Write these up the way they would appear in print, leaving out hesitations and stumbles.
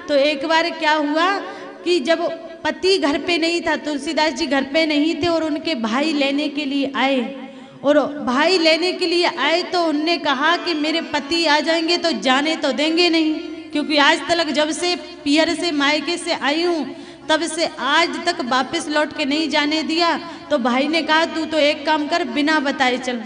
तो एक बार क्या हुआ कि जब पति घर पे नहीं था, तुलसीदास जी घर पे नहीं थे और उनके भाई लेने के लिए आए, और भाई लेने के लिए आए तो उनने कहा कि मेरे पति आ जाएंगे तो जाने तो देंगे नहीं, क्योंकि आज तक जब से पियर से मायके से आई हूँ तब से आज तक वापस लौट के नहीं जाने दिया। तो भाई ने कहा तू तो एक काम कर, बिना बताए चल।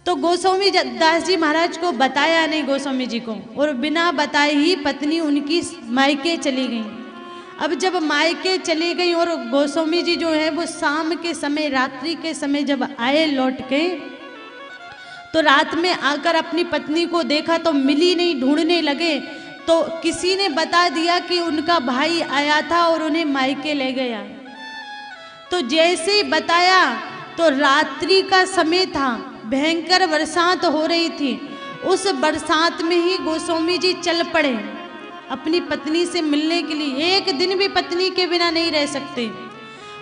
तो गोस्वामी दास जी महाराज को बताया नहीं गोस्वामी जी को, और बिना बताए ही पत्नी उनकी मायके चली गई। अब जब मायके चली गई और गोस्वामी जी जो है वो शाम के समय, रात्रि के समय जब आए लौट के, तो रात में आकर अपनी पत्नी को देखा तो मिली नहीं, ढूंढने लगे तो किसी ने बता दिया कि उनका भाई आया था और उन्हें मायके ले गया। तो जैसे ही बताया तो रात्रि का समय था, भयंकर बरसात हो रही थी। उस बरसात में ही गोस्वामी जी चल पड़े अपनी पत्नी से मिलने के लिए। एक दिन भी पत्नी के बिना नहीं रह सकते।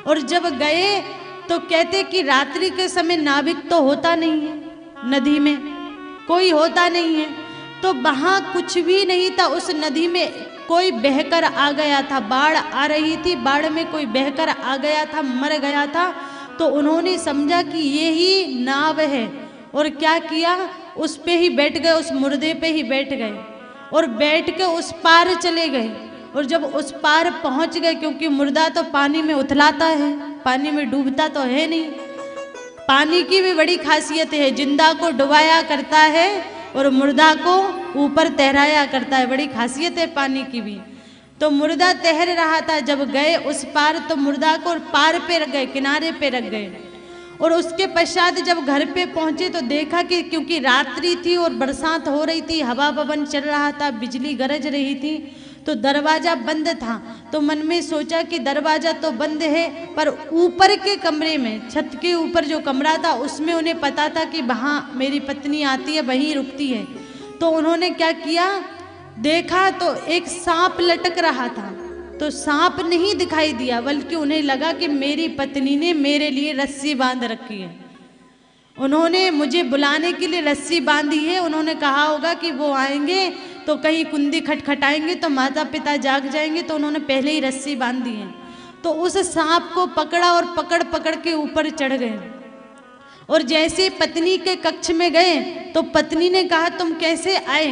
और जब गए तो कहते कि रात्रि के समय नाविक तो होता नहीं है, नदी में कोई होता नहीं है, तो वहाँ कुछ भी नहीं था। उस नदी में कोई बहकर आ गया था, बाढ़ आ रही थी, बाढ़ में कोई बहकर आ गया था, मर गया था। तो उन्होंने समझा कि ये ही नाव है, और क्या किया, उस पे ही बैठ गए, उस मुर्दे पे ही बैठ गए और बैठ के उस पार चले गए। और जब उस पार पहुंच गए, क्योंकि मुर्दा तो पानी में उथलाता है, पानी में डूबता तो है नहीं। पानी की भी बड़ी खासियत है, जिंदा को डुबाया करता है और मुर्दा को ऊपर तैराया करता है, बड़ी खासियत है पानी की भी। तो मुर्दा तैर रहा था, जब गए उस पार तो मुर्दा को पार पे रख गए, किनारे पे रख गए। और उसके पश्चात जब घर पे पहुंचे तो देखा कि क्योंकि रात्रि थी और बरसात हो रही थी, हवा पवन चल रहा था, बिजली गरज रही थी, तो दरवाजा बंद था। तो मन में सोचा कि दरवाजा तो बंद है, पर ऊपर के कमरे में, छत के ऊपर जो कमरा था उसमें उन्हें पता था कि वहाँ मेरी पत्नी आती है, वहीं रुकती है। तो उन्होंने क्या किया, देखा तो एक सांप लटक रहा था। तो सांप नहीं दिखाई दिया, बल्कि उन्हें लगा कि मेरी पत्नी ने मेरे लिए रस्सी बांध रखी है, उन्होंने मुझे बुलाने के लिए रस्सी बांधी है। उन्होंने कहा होगा कि वो आएंगे तो कहीं कुंडी खटखटाएंगे तो माता पिता जाग जाएंगे, तो उन्होंने पहले ही रस्सी बांधी है। तो उस सांप को पकड़ा और पकड़ पकड़ के ऊपर चढ़ गए। और जैसे पत्नी के कक्ष में गए तो पत्नी ने कहा तुम कैसे आए,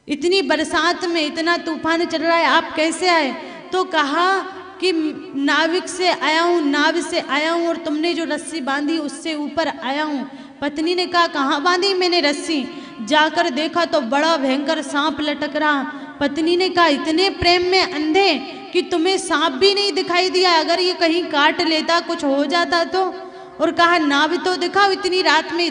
इतनी बरसात में, इतना तूफान चल रहा है, आप कैसे आए। तो कहा कि नाविक से आया हूँ, नाव से आया हूँ, और तुमने जो रस्सी बांधी उससे ऊपर आया हूँ। पत्नी ने कहा कहाँ बांधी मैंने रस्सी, जाकर देखा तो बड़ा भयंकर सांप लटक रहा। पत्नी ने कहा इतने प्रेम में अंधे कि तुम्हें सांप भी नहीं दिखाई दिया, अगर ये कहीं काट लेता, कुछ हो जाता तो। और कहा नाव तो दिखाओ, इतनी रात में,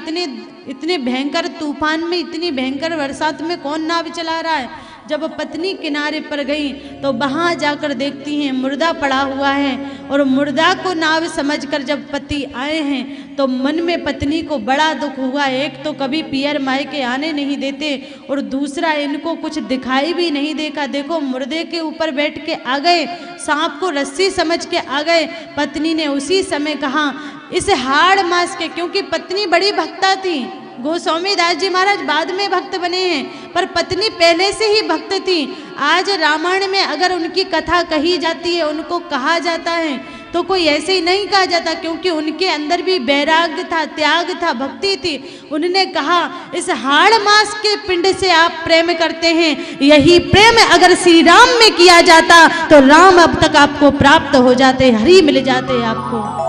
इतने भयंकर तूफान में, इतनी भयंकर बरसात में कौन नाव चला रहा है। जब पत्नी किनारे पर गई तो वहाँ जाकर देखती हैं मुर्दा पड़ा हुआ है, और मुर्दा को नाव समझकर जब पति आए हैं तो मन में पत्नी को बड़ा दुख हुआ। एक तो कभी पियर मायके आने नहीं देते, और दूसरा इनको कुछ दिखाई भी नहीं देखा। देखो मुर्दे के ऊपर बैठ के आ गए, सांप को रस्सी समझ के आ गए। पत्नी ने उसी समय कहा इस हाड़ मास के, क्योंकि पत्नी बड़ी भक्ता थी, गोस्वामी दास जी महाराज बाद में भक्त बने हैं, पर पत्नी पहले से ही भक्त थी। आज रामायण में अगर उनकी कथा कही जाती है, उनको कहा जाता है, तो कोई ऐसे ही नहीं कहा जाता, क्योंकि उनके अंदर भी वैराग्य था, त्याग था, भक्ति थी। उन्होंने कहा इस हाड़ मास के पिंड से आप प्रेम करते हैं, यही प्रेम अगर श्री राम में किया जाता तो राम अब तक आपको प्राप्त हो जाते, हरि मिल जाते आपको।